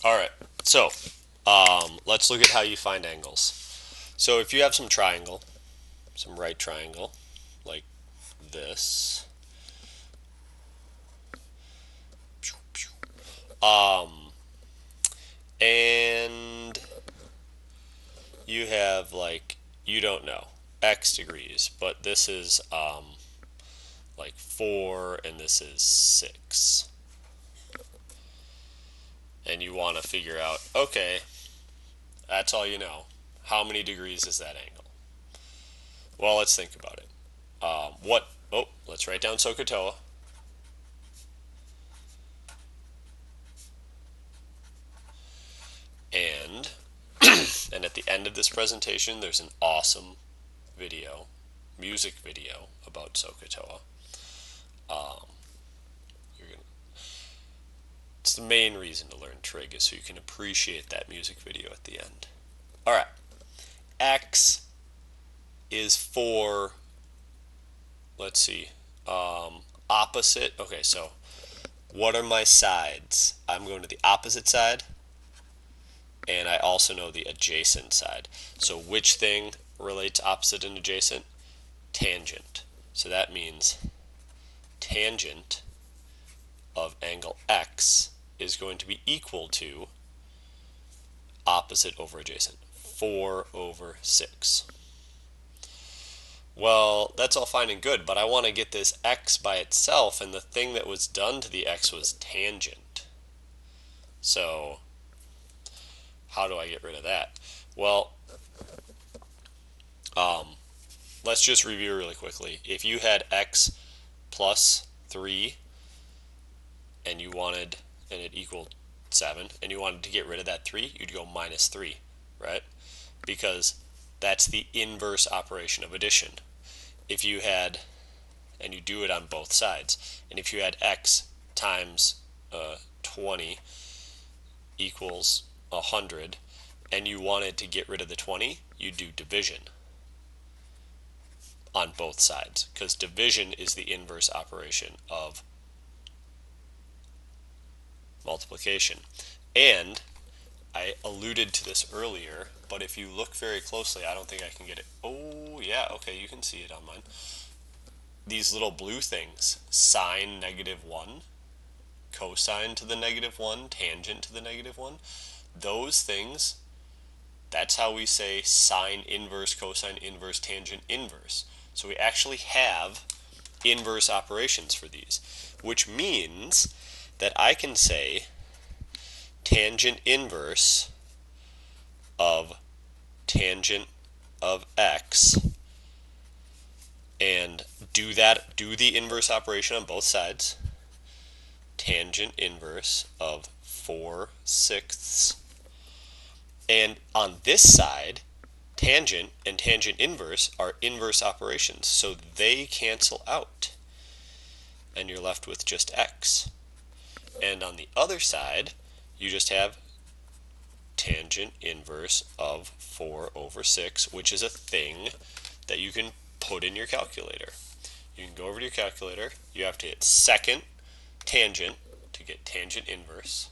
All right. So, let's look at how you find angles. So, if you have some triangle, some right triangle, like this, and you have like you don't know x degrees, but this is like 4 and this is 6, and you want to figure out, okay, that's all you know. How many degrees is that angle? Well, let's think about it. What? Oh, let's write down SOHCAHTOA. And and at the end of this presentation, there's an awesome video, music video about SOHCAHTOA. You're gonna, it's the main reason to learn trig is so you can appreciate that music video at the end. All right, x is for, let's see, opposite. Okay, so what are my sides? I'm going to the opposite side, and I also know the adjacent side. So which thing relates opposite and adjacent? Tangent. So that means tangent of angle x is going to be equal to opposite over adjacent, 4 over 6. Well, that's all fine and good, but I want to get this x by itself, and the thing that was done to the x was tangent. So how do I get rid of that? Well, let's just review really quickly. If you had x plus 3 and you wanted, and it equaled 7, and you wanted to get rid of that 3, you'd go minus 3, right? Because that's the inverse operation of addition. If you had, and you do it on both sides, and if you had x times 20 equals 100, and you wanted to get rid of the 20, you do division on both sides, because division is the inverse operation of multiplication. And I alluded to this earlier, but if you look very closely, I don't think I can get it. Oh, yeah, okay, you can see it on mine. These little blue things, sine -1, cosine to the -1, tangent to the -1, those things, that's how we say sine inverse, cosine inverse, tangent inverse. So we actually have inverse operations for these, which means that I can say tangent inverse of tangent of x and do the inverse operation on both sides. Tangent inverse of 4/6. And on this side, tangent and tangent inverse are inverse operations, so they cancel out, and you're left with just x. And on the other side, you just have tangent inverse of 4 over 6, which is a thing that you can put in your calculator. You can go over to your calculator, you have to hit second tangent to get tangent inverse,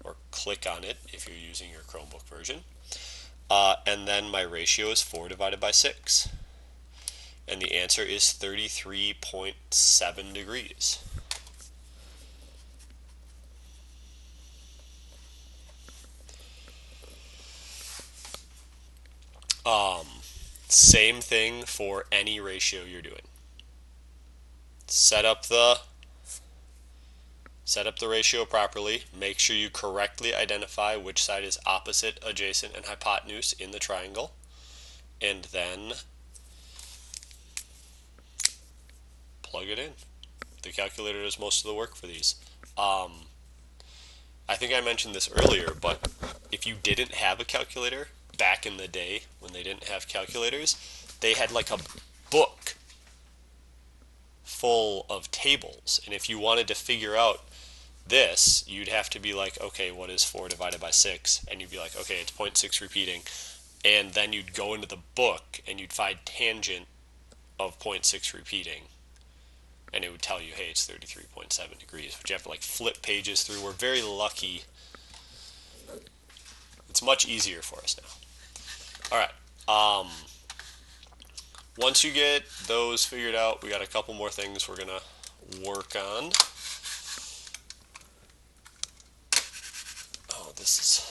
or click on it if you're using your Chromebook version. And then my ratio is 4 divided by 6. And the answer is 33.7 degrees. Same thing for any ratio you're doing. Set up the ratio properly. Make sure you correctly identify which side is opposite, adjacent, and hypotenuse in the triangle. And then plug it in. The calculator does most of the work for these. I think I mentioned this earlier, but if you didn't have a calculator back in the day when they didn't have calculators, they had like a book full of tables. And if you wanted to figure out this, you'd have to be like, okay, what is 4 divided by 6? And you'd be like, okay, it's 0.6 repeating. And then you'd go into the book and you'd find tangent of 0.6 repeating. And it would tell you, hey, it's 33.7 degrees, which you have to like flip pages through. We're very lucky It's much easier for us now. All right. Once you get those figured out, we got a couple more things we're going to work on. Oh, this is